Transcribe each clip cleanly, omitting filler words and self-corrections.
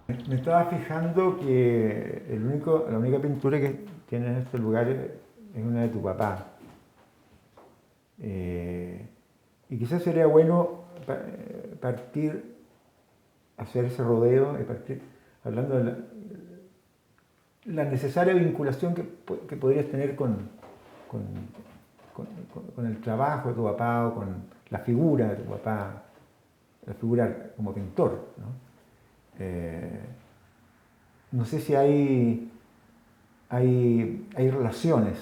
Me estaba fijando que la única pintura que tiene en este lugar es una de tu papá. Eh, y quizás sería bueno partir, hacer ese rodeo y partir hablando de la necesaria vinculación que podrías tener con, con el trabajo de tu papá o con la figura de tu papá, la figura como pintor, ¿no? Eh, no sé si hay relaciones.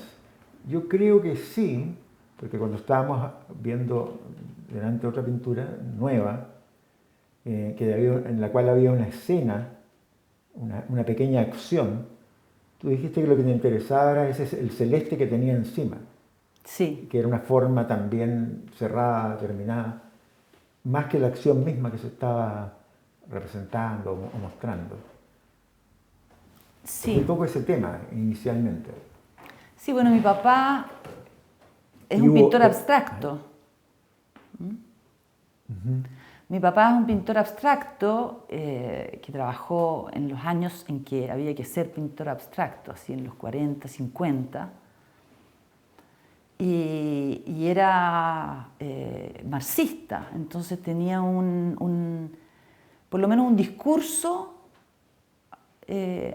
Yo creo que sí, porque cuando estábamos viendo delante otra pintura nueva, en la cual había una escena, una pequeña acción, tú dijiste que lo que te interesaba era el celeste que tenía encima, Sí, que era una forma también cerrada, terminada, más que la acción misma que se estaba representando o mostrando. Fue un sí. poco ese tema inicialmente. Sí, bueno, mi papá es Y un hubo... pintor abstracto. Mi papá es un pintor abstracto que trabajó en los años en que había que ser pintor abstracto, así en los 40, 50, y era marxista, entonces tenía por lo menos un discurso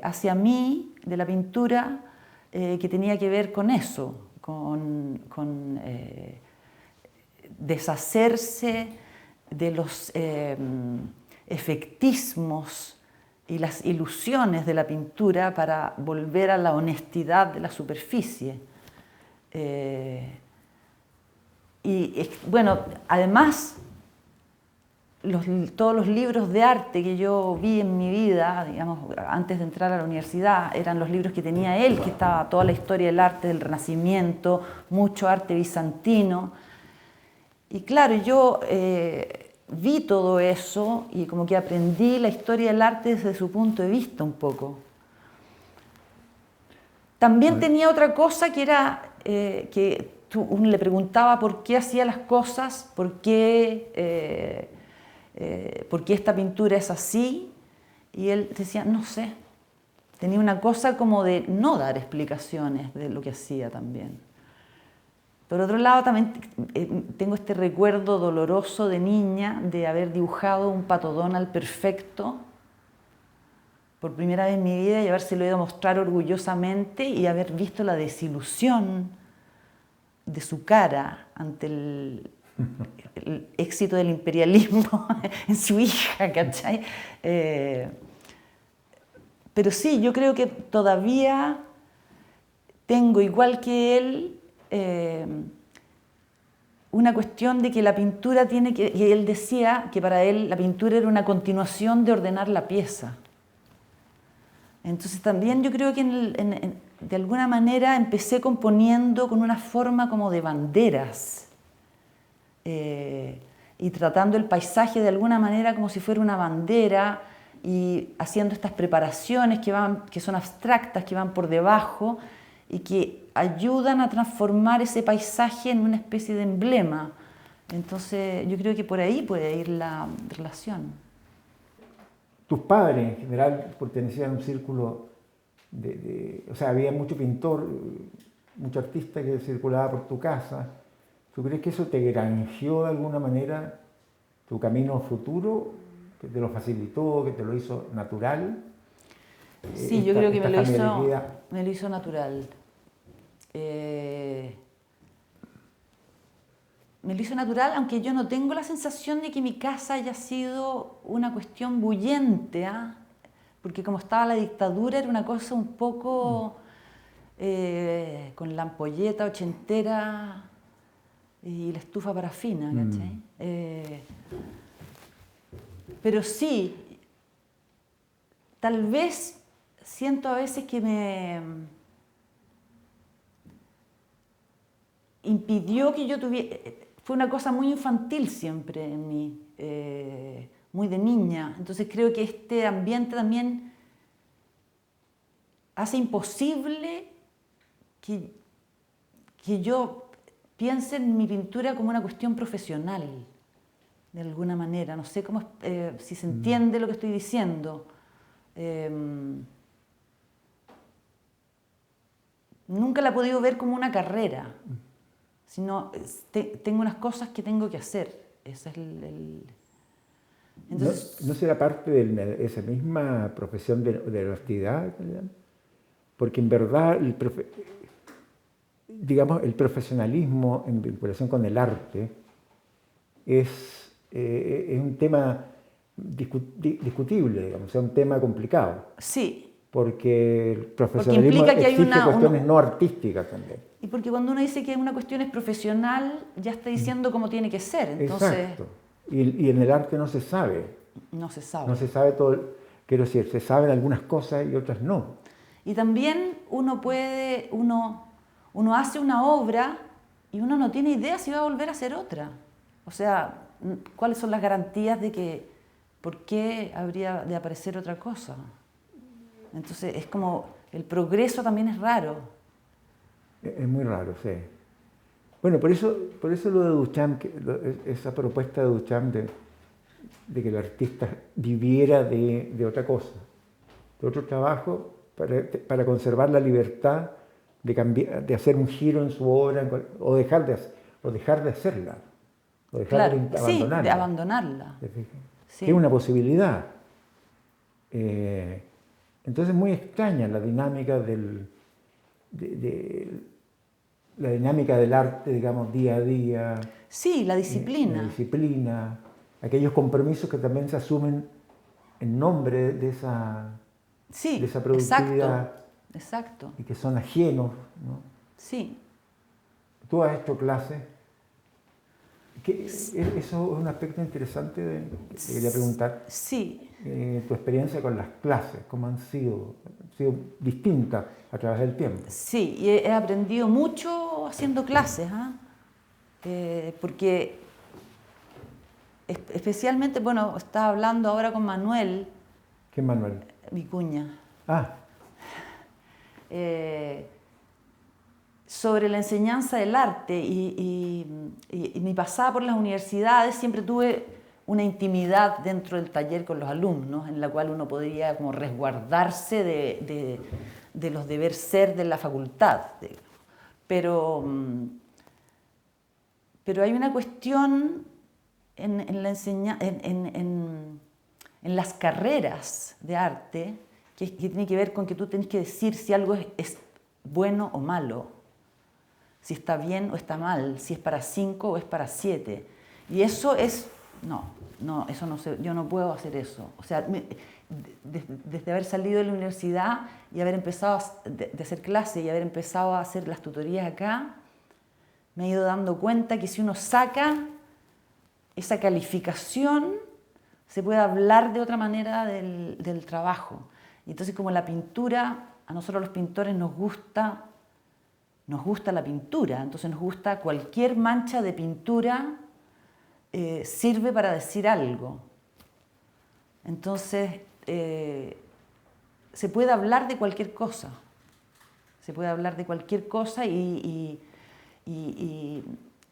hacia mí de la pintura que tenía que ver con eso, con deshacerse de los efectismos y las ilusiones de la pintura para volver a la honestidad de la superficie. Eh, bueno, además, todos los libros de arte que yo vi en mi vida, digamos, antes de entrar a la universidad, eran los libros que tenía él, que estaba toda la historia del arte del Renacimiento, mucho arte bizantino. Y claro, yo vi todo eso y como que aprendí la historia del arte desde su punto de vista un poco. También tenía otra cosa que era que uno le preguntaba por qué hacía las cosas, por qué esta pintura es así, y él decía, no sé. Tenía una cosa como de no dar explicaciones de lo que hacía también. Por otro lado, también tengo este recuerdo doloroso de niña de haber dibujado un pato Donald perfecto por primera vez en mi vida y habérselo ido a mostrar orgullosamente y haber visto la desilusión de su cara ante el éxito del imperialismo en su hija, ¿cachai? Pero sí, yo creo que todavía tengo, igual que él, una cuestión de que la pintura tiene que él decía que para él la pintura era una continuación de ordenar la pieza. Entonces también yo creo que de alguna manera empecé componiendo con una forma como de banderas eh, y tratando el paisaje de alguna manera como si fuera una bandera y haciendo estas preparaciones que son abstractas, que van por debajo y que ayudan a transformar ese paisaje en una especie de emblema. Entonces yo creo que por ahí puede ir la relación. Tus padres en general pertenecían a un círculo o sea, había mucho pintor, mucho artista que circulaba por tu casa. ¿Tú crees que eso te granjeó de alguna manera tu camino futuro, que te lo facilitó, que te lo hizo natural, Sí, yo creo que esta familiaridad? me lo hizo natural. Eh, Me lo hizo natural, aunque yo no tengo la sensación de que mi casa haya sido una cuestión bullente, ¿ah? Porque como estaba la dictadura era una cosa un poco con la ampolleta ochentera y la estufa parafina, ¿cachai? Pero sí, tal vez siento a veces que me impidió que yo tuviera... Fue una cosa muy infantil siempre en mí, muy de niña. Entonces creo que este ambiente también hace imposible que, que yo piense en mi pintura como una cuestión profesional, de alguna manera. No sé cómo, si se entiende lo que estoy diciendo. Nunca la he podido ver como una carrera, sino tengo unas cosas que tengo que hacer. Ese es Entonces, ¿No será parte de esa misma profesión de la honestidad? Porque en verdad, digamos, el profesionalismo en vinculación con el arte es un tema discutible, digamos, es un tema complicado. sí. Porque el Porque profesionalismo implica que hay exige cuestiones no artísticas también. Y porque cuando uno dice que una cuestión es profesional, ya está diciendo cómo tiene que ser. Entonces, exacto. Y en el arte no se sabe. no se sabe. No se sabe todo. Quiero decir, se saben algunas cosas y otras no. Y también uno hace una obra y uno no tiene idea si va a volver a hacer otra. O sea, ¿cuáles son las garantías de que por qué habría de aparecer otra cosa? Entonces, es como el progreso también es raro. Es muy raro, sí. Bueno, por eso lo de Duchamp, esa propuesta de Duchamp de que el artista viviera de otra cosa, de otro trabajo, para conservar la libertad de hacer un giro en su obra o dejar de hacerla, o dejar Claro, de sí, abandonarla. de abandonarla. Sí. Es una posibilidad. Entonces es muy extraña la dinámica la dinámica del arte, digamos, día a día. Sí, la disciplina. La disciplina, aquellos compromisos que también se asumen en nombre de esa productividad. Exacto. Y que son ajenos, ¿no? Sí. Tú has hecho clases. Eso es un aspecto interesante que quería preguntar. Sí. Tu experiencia con las clases, ¿cómo han sido? ¿Han sido distintas a través del tiempo? Sí, y he aprendido mucho haciendo clases, porque especialmente, bueno, estaba hablando ahora con Manuel. ¿Qué Manuel? Vicuña. Ah. Sobre la enseñanza del arte y mi pasada por las universidades siempre tuve una intimidad dentro del taller con los alumnos en la cual uno podría como resguardarse de los deberes ser de la facultad. Pero hay una cuestión en las carreras de arte que tiene que ver con que tú tienes que decir si algo es bueno o malo, si está bien o está mal, si es para 5 o es para 7. Y eso es... No, eso no sé, yo no puedo hacer eso. O sea, desde haber salido de la universidad y haber empezado de hacer clase y haber empezado a hacer las tutorías acá, me he ido dando cuenta que si uno saca esa calificación, se puede hablar de otra manera del trabajo. Y entonces, como la pintura, a nosotros los pintores nos gusta la pintura, entonces nos gusta cualquier mancha de pintura sirve para decir algo. Entonces, se puede hablar de cualquier cosa. Se puede hablar de cualquier cosa y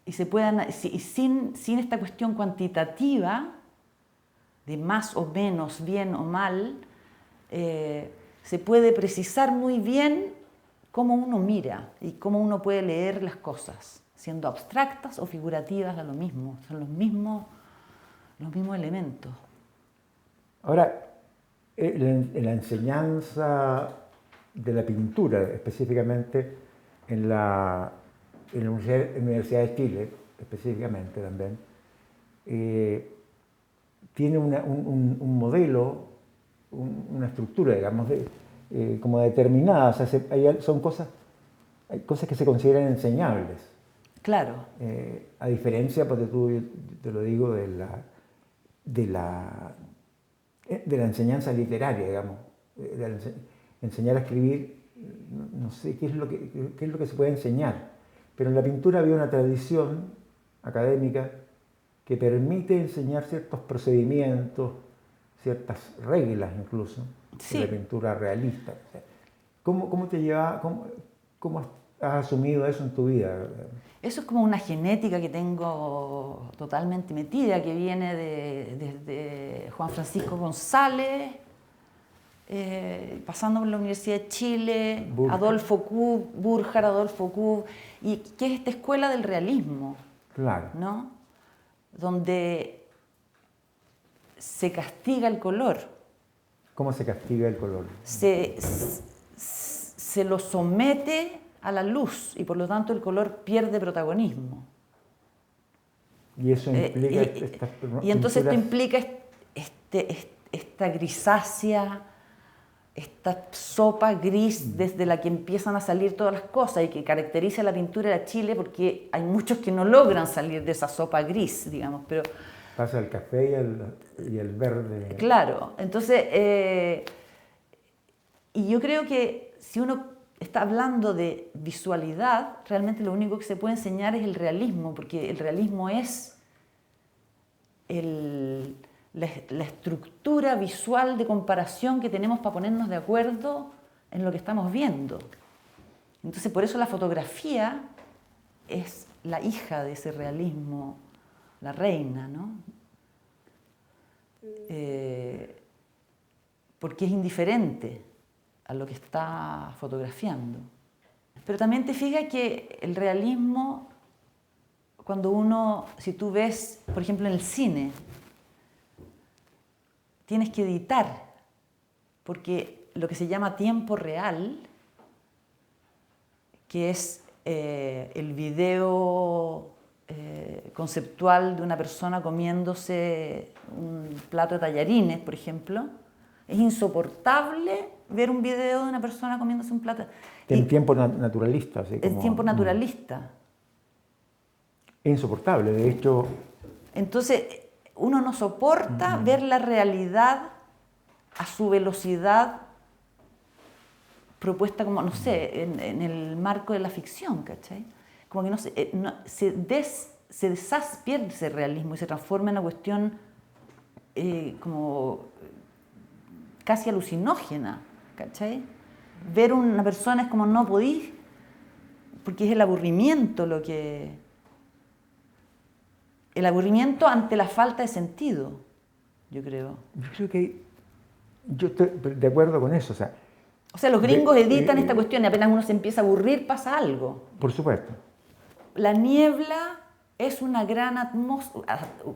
se puede, sin esta cuestión cuantitativa de más o menos, bien o mal, se puede precisar muy bien cómo uno mira y cómo uno puede leer las cosas, siendo abstractas o figurativas, da lo mismo, son los mismos elementos. Ahora, en la enseñanza de la pintura, específicamente en la Universidad de Chile, específicamente también, tiene un modelo, una estructura, digamos, como determinada. O sea, hay cosas que se consideran enseñables. Claro. A diferencia, porque tú, te lo digo, de la enseñanza literaria, digamos, enseñar a escribir, no sé qué es lo que se puede enseñar, pero en la pintura había una tradición académica que permite enseñar ciertos procedimientos, ciertas reglas incluso, sí, de la pintura realista. ¿Cómo te lleva, cómo has asumido eso en tu vida? Eso es como una genética que tengo totalmente metida, que viene desde Juan Francisco González, pasando por la Universidad de Chile, Burkhardt. Adolfo Kuh, y que es esta escuela del realismo, Claro. ¿no? Donde se castiga el color, ¿Cómo se castiga el color? se lo somete a la luz y por lo tanto el color pierde protagonismo. Y eso implica Y entonces esto pinturas- implica esta grisácea, esta sopa gris desde la que empiezan a salir todas las cosas y que caracteriza la pintura de Chile, porque hay muchos que no logran salir de esa sopa gris, digamos, pero pasa el café y el verde. claro, entonces, y yo creo que si uno está hablando de visualidad, realmente lo único que se puede enseñar es el realismo, porque el realismo es la estructura visual de comparación que tenemos para ponernos de acuerdo en lo que estamos viendo. Entonces, por eso la fotografía es la hija de ese realismo, la reina, ¿no? Porque es indiferente a lo que está fotografiando. Pero también te fijas que el realismo, cuando uno, si tú ves, por ejemplo, en el cine, tienes que editar, porque lo que se llama tiempo real, que es el video conceptual de una persona comiéndose un plato de tallarines, por ejemplo, es insoportable ver un video de una persona comiéndose un plato. En tiempo naturalista. Así El como, tiempo naturalista. Es insoportable, de hecho. Entonces, uno no soporta ver la realidad a su velocidad propuesta como, no sé, en el marco de la ficción, ¿cachai? Como que no se deshace, pierde ese realismo y se transforma en una cuestión como casi alucinógena, ¿cachai? Ver una persona es como no podís, porque es el aburrimiento lo que... El aburrimiento ante la falta de sentido, yo creo. Yo creo que yo estoy de acuerdo con eso. O sea, los gringos editan esta cuestión y apenas uno se empieza a aburrir pasa algo. Por supuesto. La niebla es una gran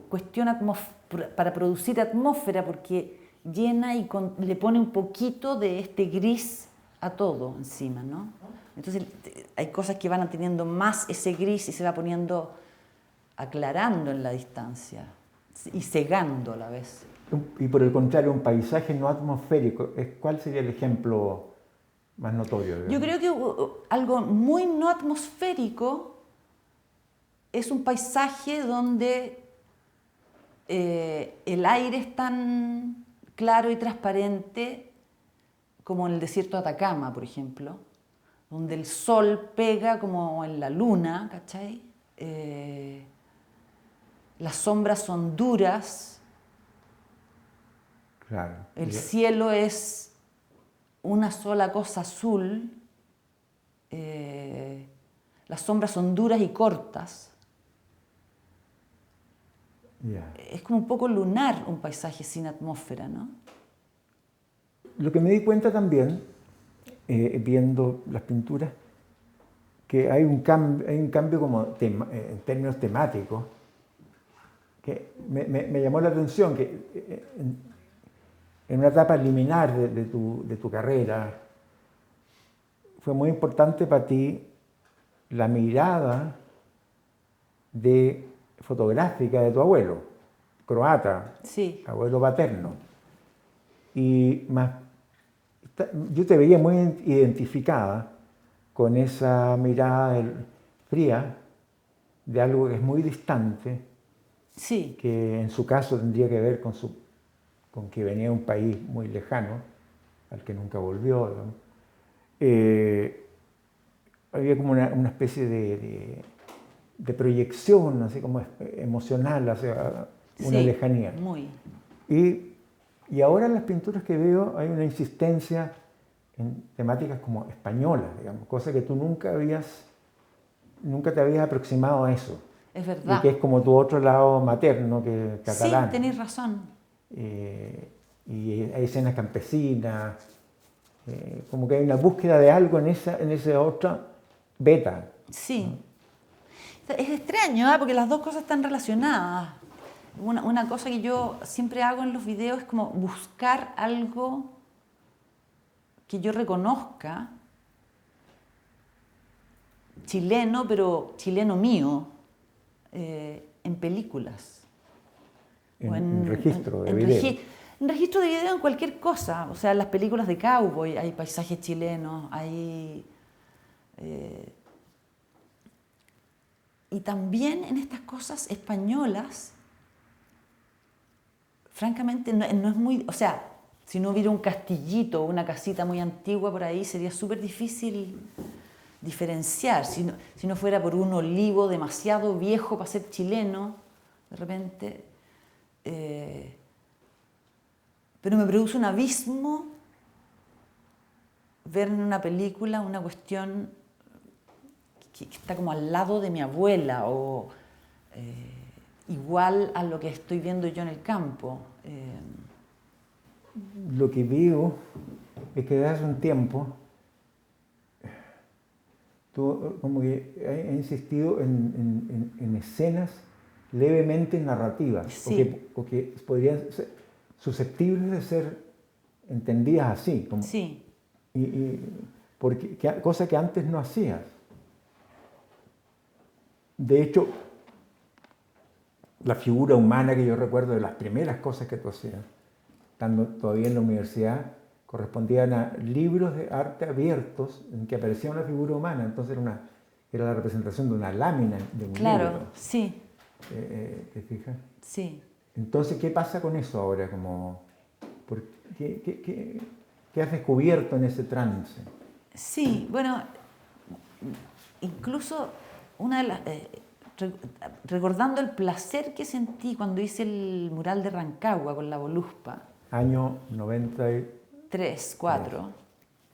cuestión para producir atmósfera porque llena y le pone un poquito de este gris a todo encima, ¿no? Entonces hay cosas que van teniendo más ese gris y se va poniendo aclarando en la distancia y cegando a la vez. Y por el contrario, un paisaje no atmosférico, ¿cuál sería el ejemplo más notorio? Digamos? Yo creo que algo muy no atmosférico es un paisaje donde el aire es tan claro y transparente como en el desierto de Atacama, por ejemplo, donde el sol pega como en la luna, ¿cachai? Las sombras son duras, Claro. el cielo es una sola cosa azul, las sombras son duras y cortas. Yeah. Es como un poco lunar un paisaje sin atmósfera, ¿no? Lo que me di cuenta también, viendo las pinturas, que hay un cambio como en términos temáticos, que me llamó la atención, que en una etapa liminar de tu carrera, fue muy importante para ti la mirada fotográfica de tu abuelo, croata, Sí. abuelo paterno. Y yo te veía muy identificada con esa mirada fría de algo que es muy distante, Sí. que en su caso tendría que ver con que venía de un país muy lejano, al que nunca volvió. Había como una especie de proyección, así como emocional, hacia una lejanía. Muy. Y ahora en las pinturas que veo hay una insistencia en temáticas como españolas, digamos, cosa que tú nunca te habías aproximado a eso. Es verdad. Y que es como tu otro lado materno, que catalán. Sí, tenéis razón. y hay escenas campesinas, como que hay una búsqueda de algo en esa otra beta. Sí. Es extraño, porque las dos cosas están relacionadas. Una cosa que yo siempre hago en los videos es como buscar algo que yo reconozca, chileno, pero chileno mío, en películas. En registro de video. En registro de video en cualquier cosa. O sea, en las películas de cowboy hay paisajes chilenos, hay... y también en estas cosas españolas, francamente, no es muy... O sea, si no hubiera un castillito o una casita muy antigua por ahí, sería súper difícil diferenciar. Si no fuera por un olivo demasiado viejo para ser chileno, de repente... pero me produce un abismo ver en una película una cuestión que está como al lado de mi abuela o igual a lo que estoy viendo yo en el campo. Lo que veo es que desde hace un tiempo tú como que has insistido en escenas levemente narrativas, Sí. o que podrían ser susceptibles de ser entendidas así. Como, Sí. Cosa que antes no hacías. De hecho, la figura humana que yo recuerdo de las primeras cosas que tú hacías, estando todavía en la universidad, correspondían a libros de arte abiertos en que aparecía una figura humana. Entonces era la representación de una lámina de un libro. Claro, sí. ¿Te fijas? Sí. Entonces, ¿qué pasa con eso ahora? ¿Qué has descubierto en ese trance? Sí, bueno, incluso una de las... recordando el placer que sentí cuando hice el mural de Rancagua con la Voluspa. Año 93, 3, 4.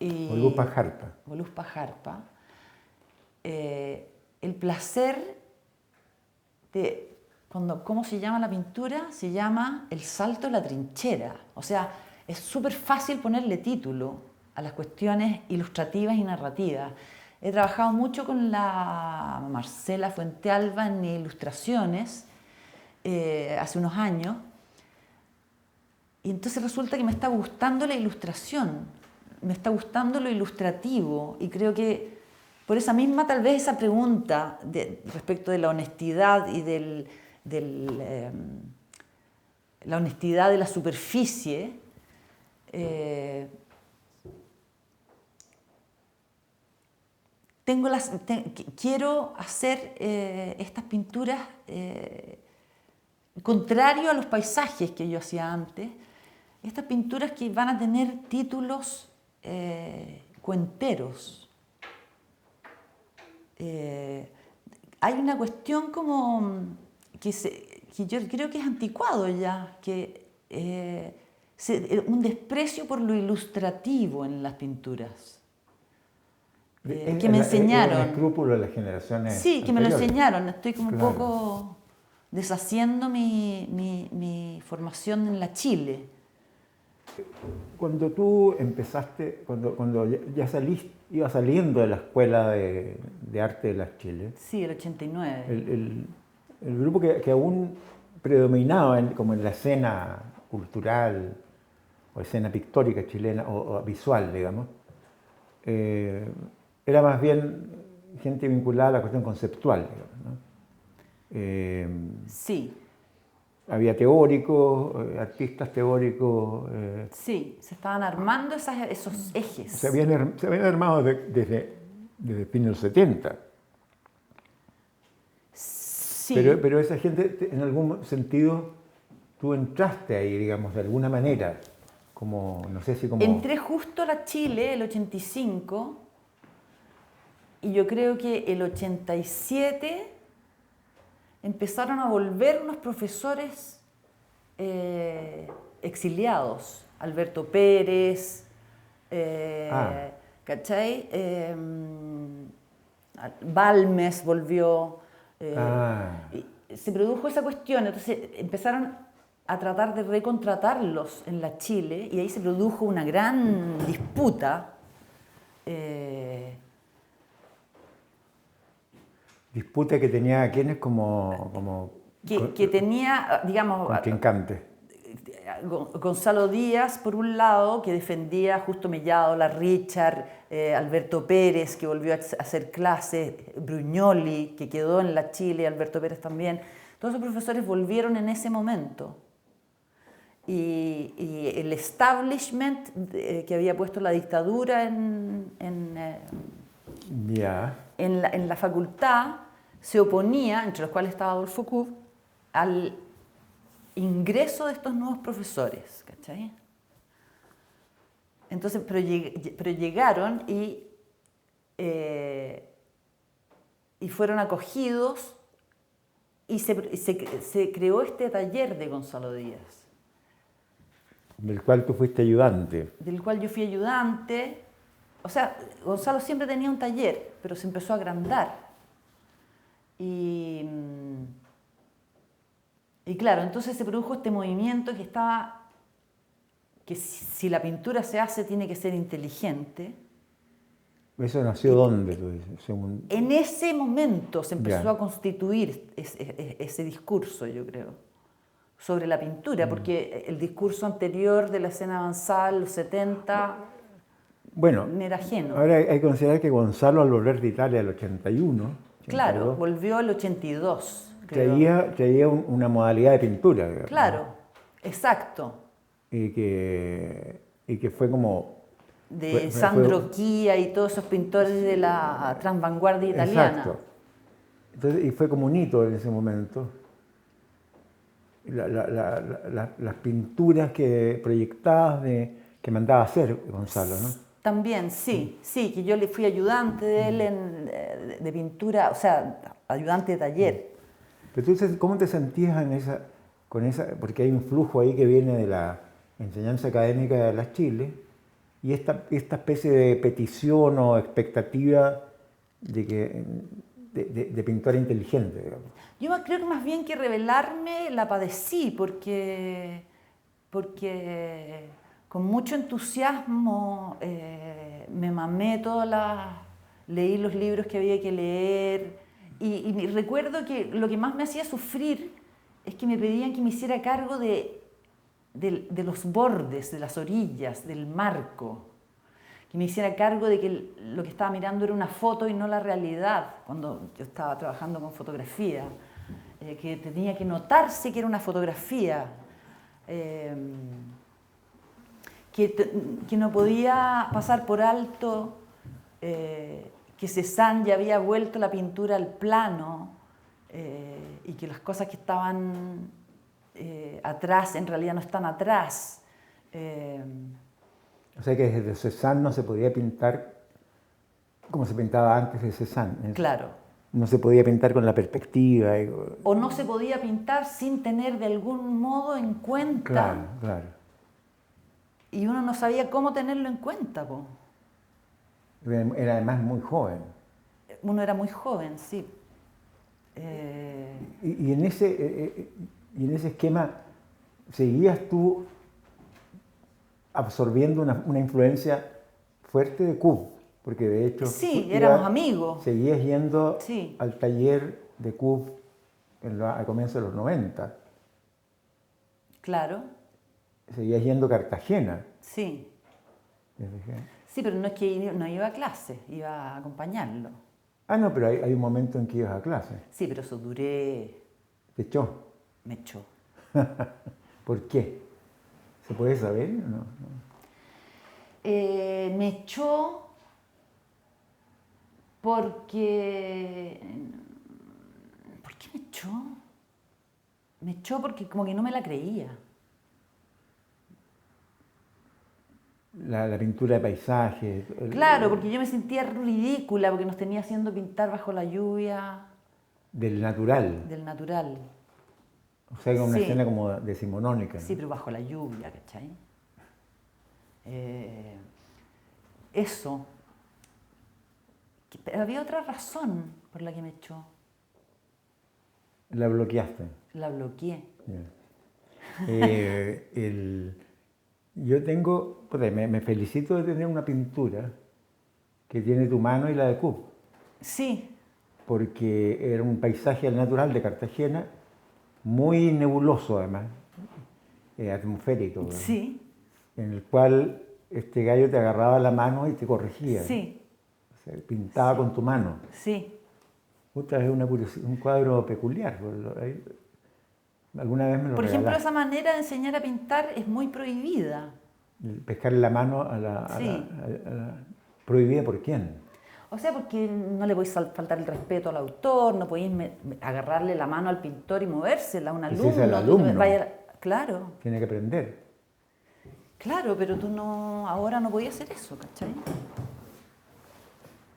Voluspa Jarpa. Voluspa Jarpa. El placer de... ¿Cómo se llama la pintura? Se llama El salto a la trinchera. O sea, es súper fácil ponerle título a las cuestiones ilustrativas y narrativas. He trabajado mucho con la Marcela Fuentealba en ilustraciones hace unos años. Y entonces resulta que me está gustando la ilustración, me está gustando lo ilustrativo. Y creo que por esa misma, tal vez esa pregunta respecto de la honestidad y la honestidad de la superficie, quiero hacer estas pinturas contrario a los paisajes que yo hacía antes, estas pinturas que van a tener títulos cuenteros. Hay una cuestión como que yo creo que es anticuado ya, que un desprecio por lo ilustrativo en las pinturas. Que me enseñaron. Es un escrúpulo de las generaciones Sí, que me lo anteriores. enseñaron. Estoy como Claro. un poco deshaciendo mi formación en la Chile. Cuando tú empezaste, cuando ya ibas saliendo de la Escuela de Arte de las Chiles, Sí, el 89. el grupo que aún predominaba como en la escena cultural o escena pictórica chilena o visual, digamos, era más bien gente vinculada a la cuestión conceptual, digamos, ¿no? Sí, Había teóricos, artistas teóricos. sí, se estaban armando esos ejes. Se habían armado desde fines de los 70. Sí. Pero esa gente, en algún sentido, tú entraste ahí, digamos, de alguna manera. Como, no sé si como... Entré justo a la Chile, el 85, y yo creo que el 87 empezaron a volver unos profesores exiliados. Alberto Pérez, ¿cachai? Balmes volvió. Y se produjo esa cuestión, entonces empezaron a tratar de recontratarlos en la Chile y ahí se produjo una gran disputa. Disputa que tenía quienes como Que tenía, digamos, contrincantes. Gonzalo Díaz, por un lado, que defendía Justo Mellado, la Richard, Alberto Pérez, que volvió a hacer clases, Bruñoli, que quedó en la Chile, Alberto Pérez también. Todos esos profesores volvieron en ese momento. Y el establishment que había puesto la dictadura en la facultad se oponía, entre los cuales estaba Adolfo Kuhn, al ingreso de estos nuevos profesores, ¿cachai? Entonces, pero llegaron y fueron acogidos y se creó este taller de Gonzalo Díaz. Del cual tú fuiste ayudante. Del cual yo fui ayudante. O sea, Gonzalo siempre tenía un taller, pero se empezó a agrandar. Y claro, entonces se produjo este movimiento que si la pintura se hace tiene que ser inteligente. ¿Eso nació dónde, tú dices? En ese momento se empezó a constituir ese discurso, yo creo, sobre la pintura, porque el discurso anterior de la escena avanzada en los 70 era ajeno. Ahora hay que considerar que Gonzalo, al volver de Italia el 81, claro, volvió el 82. Traía una modalidad de pintura, digamos. Claro, exacto. Y que fue como... De Sandro Chia y todos esos pintores de la transvanguardia italiana. Exacto. Entonces, y fue como un hito en ese momento. Las pinturas proyectadas que mandaba a hacer Gonzalo, ¿no? También, sí, que yo le fui ayudante de él de pintura, o sea, ayudante de taller. Pero entonces, ¿cómo te sentías con esa? Porque hay un flujo ahí que viene de la enseñanza académica de la Chile y esta especie de petición o expectativa de pintura inteligente, digamos. Yo creo que más bien que revelarme la padecí, porque con mucho entusiasmo me mamé leí los libros que había que leer y recuerdo que lo que más me hacía sufrir es que me pedían que me hiciera cargo de los bordes, de las orillas, del marco, que me hiciera cargo de que lo que estaba mirando era una foto y no la realidad, cuando yo estaba trabajando con fotografía, que tenía que notarse que era una fotografía, que no podía pasar por alto que Cézanne ya había vuelto la pintura al plano y que las cosas que estaban atrás en realidad no están atrás. O sea que desde Cézanne no se podía pintar como se pintaba antes de Cézanne. Claro. No se podía pintar con la perspectiva. O no se podía pintar sin tener de algún modo en cuenta. Claro, claro. Y uno no sabía cómo tenerlo en cuenta, po. Era además muy joven. Uno era muy joven, sí. Y en ese esquema, ¿seguías tú absorbiendo una influencia fuerte de Kuhn? Porque de hecho... Sí, éramos amigos. Seguías yendo sí. al taller de Kuhn al comienzo de los 90. Claro. Seguías yendo a Cartagena. Sí. Sí, pero no es que no iba a clase, iba a acompañarlo. Ah, no, pero hay un momento en que ibas a clase. Sí, pero eso duré... ¿Te echó? Me echó. ¿Por qué? ¿Se puede saber o no? Me echó porque... ¿Por qué me echó? Me echó porque como que no me la creía. La pintura de paisaje. Claro, porque yo me sentía ridícula porque nos tenía haciendo pintar bajo la lluvia. Del natural. Del natural. O sea, una escena como decimonónica, ¿no? Sí, pero bajo la lluvia, ¿cachai? Eso. Pero había otra razón por la que me echó. ¿La bloqueaste? La bloqueé. Yeah. Yo tengo, pues, me felicito de tener una pintura que tiene tu mano y la de Coop, Sí, porque era un paisaje natural de Cartagena, muy nebuloso además, atmosférico, ¿verdad? sí, En el cual este gallo te agarraba la mano y te corregía, ¿no? sí, O sea, pintaba sí. con tu mano. sí. Puta, es un cuadro peculiar. Alguna vez me lo Por ejemplo, regalaste. esa manera de enseñar a pintar es muy prohibida. Pescarle la mano Sí. ¿Prohibida por quién? O sea, porque no le podéis faltar el respeto al autor, no podéis agarrarle la mano al pintor y movérsela a un Y si es el alumno. alumno, Claro, tiene que aprender. claro, pero tú no, ahora no podías hacer eso, ¿cachai?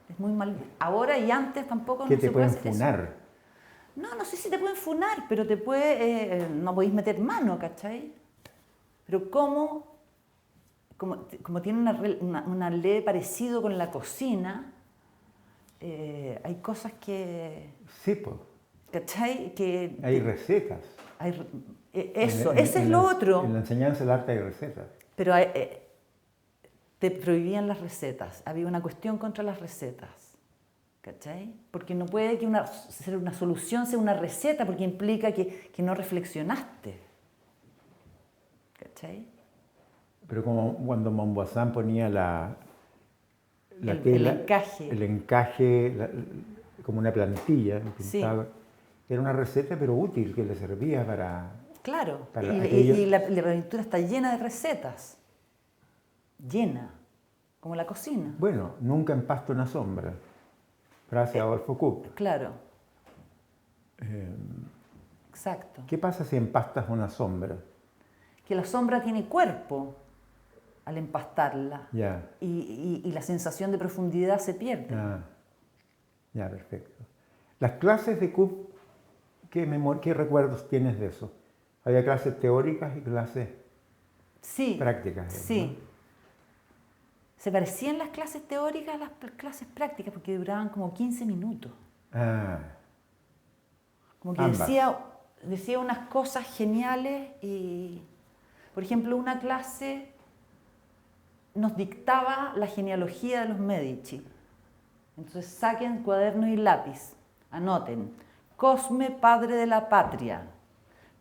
Es muy mal. Ahora y antes tampoco ¿Qué no te se puede pueden hacer eso. funar? No, no sé si te pueden funar, pero te puede, no podéis meter mano, ¿cachai? Pero como tiene una ley parecido con la cocina, hay cosas que, Sí, pues. ¿cachai? Que Hay recetas. hay- eso, En ese es en lo la otro. enseñanza del arte hay recetas. Pero te prohibían las recetas, había una cuestión contra las recetas, ¿cachai? Porque no puede que ser una solución sea una receta, porque implica que no reflexionaste, ¿cachai? Pero como cuando Montbazán ponía la El tela, encaje. el encaje, como una plantilla, Sí, pintaba. Era una receta, pero útil, que le servía claro. para Y, aquello. y la pintura está llena de recetas, llena, como la cocina. Bueno, nunca empasta una sombra. Frase de Adolfo Kupp. Claro, exacto. ¿Qué pasa si empastas una sombra? Que la sombra tiene cuerpo al empastarla. Ya, Y la sensación de profundidad se pierde. ya, perfecto. Las clases de Kupp, ¿qué recuerdos tienes de eso? Había clases teóricas y clases Sí, prácticas. sí. ¿No? Se parecían las clases teóricas a las clases prácticas porque duraban como 15 minutos. Ah, Como que ambas. decía unas cosas geniales y, por ejemplo, una clase nos dictaba la genealogía de los Medici. Entonces saquen cuaderno y lápiz, anoten. Cosme, padre de la patria.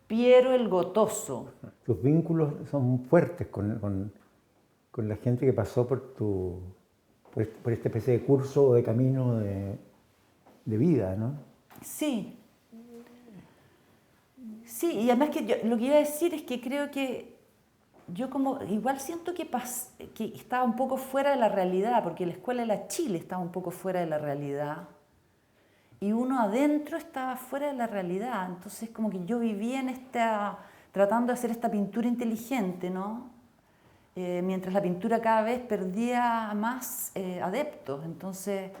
Piero el Gotoso. Tus vínculos son fuertes con la gente que pasó por esta especie de curso o de camino de vida, ¿no? Sí. Sí, y además que lo que iba a decir es que creo que yo como igual siento que estaba un poco fuera de la realidad, porque la escuela de la Chile estaba un poco fuera de la realidad y uno adentro estaba fuera de la realidad. Entonces como que yo vivía tratando de hacer esta pintura inteligente, ¿no? Mientras la pintura cada vez perdía más adeptos. Entonces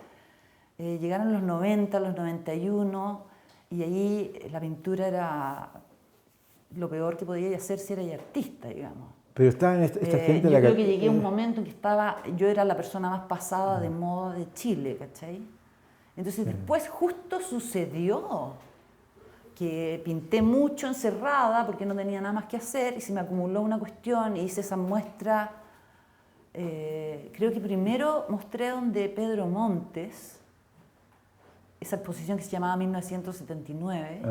llegaron los 90, los 91 y ahí la pintura era lo peor que podía hacer si era artista, digamos. Pero estaban esta gente... Yo creo que llegué a un momento en que yo era la persona más pasada de moda de Chile, ¿cachai? Entonces después justo sucedió que pinté mucho encerrada porque no tenía nada más que hacer y se me acumuló una cuestión y hice esa muestra, creo que primero mostré donde Pedro Montes, esa exposición que se llamaba 1979,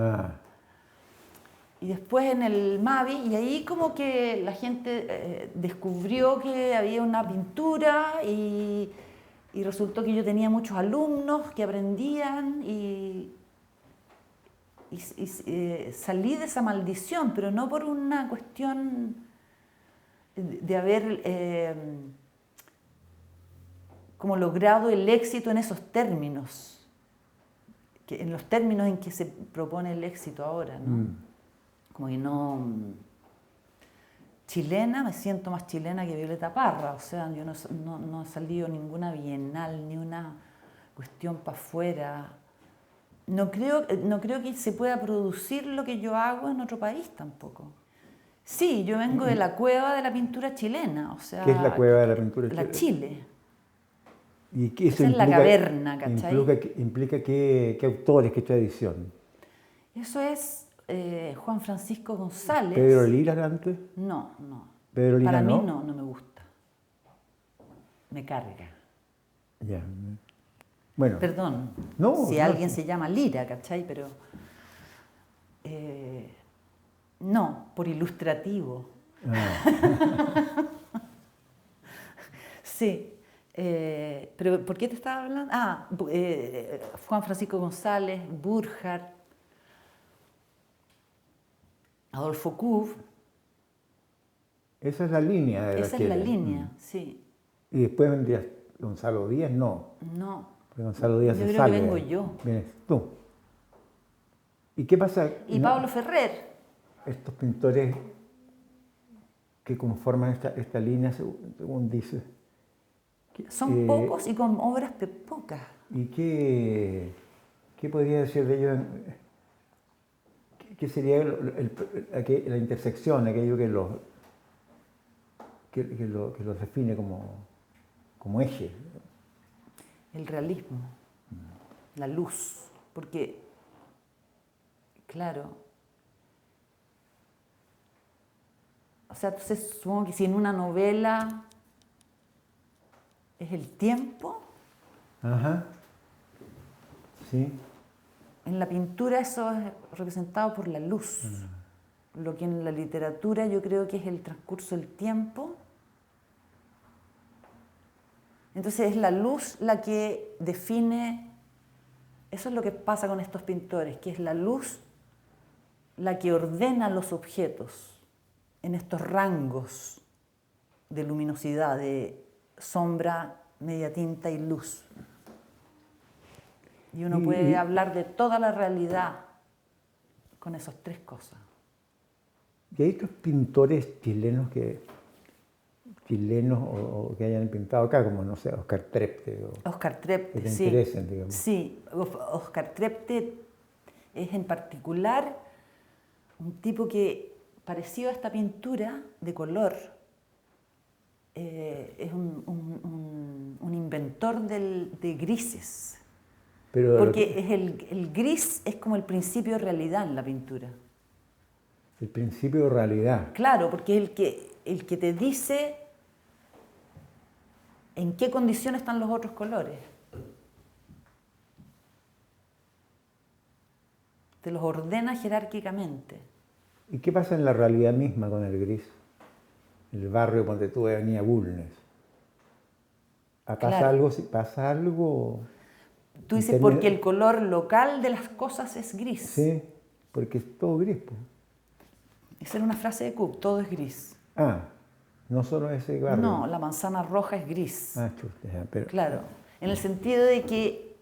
y después en el Mavi, y ahí como que la gente descubrió que había una pintura y resultó que yo tenía muchos alumnos que aprendían y salí de esa maldición, pero no por una cuestión de haber como logrado el éxito en esos términos, en los términos en que se propone el éxito ahora, ¿no? Como que no... Chilena, me siento más chilena que Violeta Parra, o sea, yo no he salido ninguna bienal, ni una cuestión para afuera. No creo que se pueda producir lo que yo hago en otro país tampoco. Sí, yo vengo de la cueva de la pintura chilena, o sea... ¿Qué es la cueva de la pintura chilena? La Chile. ¿Y qué eso Esa es la caverna, ¿cachai? Implica qué autores, qué tradición. Eso es Juan Francisco González. ¿Pedro Lira antes? No, no. Pedro Lira Para mí no. no me gusta. Me carga. Ya. Bueno. Perdón, No, si no, alguien sí. se llama Lira, ¿cachai? Pero no, por ilustrativo. Ah, Sí, pero ¿por qué te estaba hablando? Juan Francisco González, Burckhardt, Adolfo Kuhn, esa es la línea de esa es la Bachelet. línea, sí. Y después vendría Gonzalo Díaz, no. No, Porque Gonzalo Díaz yo se creo sale. que vengo yo. Vienes tú. ¿Y qué pasa? Y No, Pablo Ferrer, estos pintores que conforman esta línea, según dices. son pocos y con obras pocas. ¿Y qué podría decir de ellos? ¿Qué sería la intersección, aquello que los define como eje? El realismo, la luz, porque, claro, o sea, entonces supongo que si en una novela es el tiempo, Ajá. Sí. en la pintura eso es representado por la luz. Lo que en la literatura yo creo que es el transcurso del tiempo. Entonces es la luz la que define, eso es lo que pasa con estos pintores, que es la luz la que ordena los objetos en estos rangos de luminosidad, de sombra, media tinta y luz. Y uno puede hablar de toda la realidad con esas tres cosas. Y hay otros pintores chilenos o que hayan pintado acá, como, no sé, Oscar Trepte. Oscar Que Trepte, te sí. interesen, digamos. Sí, Oscar Trepte es en particular un tipo que, parecido a esta pintura de color, es un inventor de grises. Pero Porque el gris es como el principio de realidad en la pintura. el principio de realidad. Claro, porque es el que te dice en qué condiciones están los otros colores. Te los ordena jerárquicamente. ¿Y qué pasa en la realidad misma con el gris? El barrio donde tú Avenida Bulnes. Claro. ¿Pasa algo? Tú en dices términos- porque el color local de las cosas es gris. Sí, porque es todo gris, pues. Esa era una frase de Cook, todo es gris. Ah, no solo ese barrio. No, la manzana roja es gris. Ah, chuta, ya, pero... Claro, en el sentido de que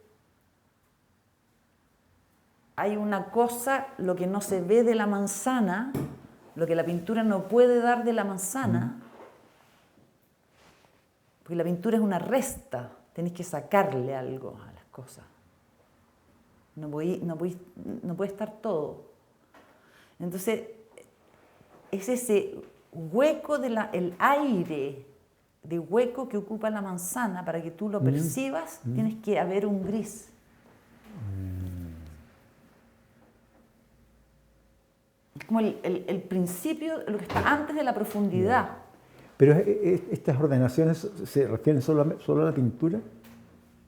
hay una cosa, lo que no se ve de la manzana, lo que la pintura no puede dar de la manzana, porque la pintura es una resta, tenés que sacarle algo a las cosas. No puede estar todo. Entonces, es ese hueco el aire de hueco que ocupa la manzana, para que tú lo percibas, tienes que haber un gris. Es como el principio, lo que está antes de la profundidad. Pero estas ordenaciones se refieren solo a la pintura,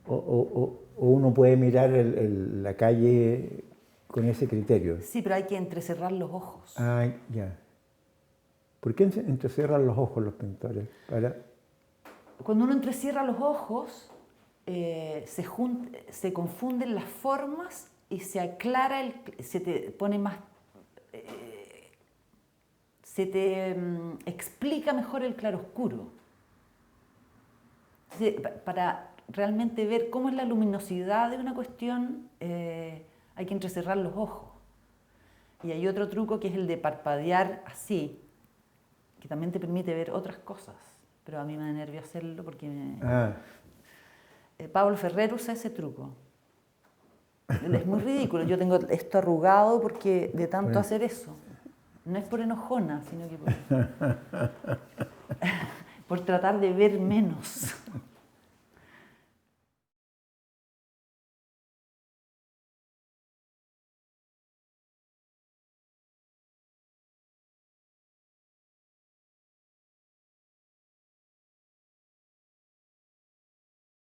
o uno puede mirar la calle con ese criterio. Sí, pero hay que entrecerrar los ojos. Ah, ya. ¿Por qué entrecierran los ojos los pintores? Cuando uno entrecierra los ojos, se confunden las formas y se aclara, se te pone más... se te explica mejor el claroscuro. Para realmente ver cómo es la luminosidad de una cuestión, hay que entrecerrar los ojos. Y hay otro truco que es el de parpadear así, que también te permite ver otras cosas. Pero a mí me da nervio hacerlo porque... Pablo Ferrer usa ese truco. Es muy ridículo. Yo tengo esto arrugado porque de tanto hacer eso. No es por enojona, sino que por tratar de ver menos.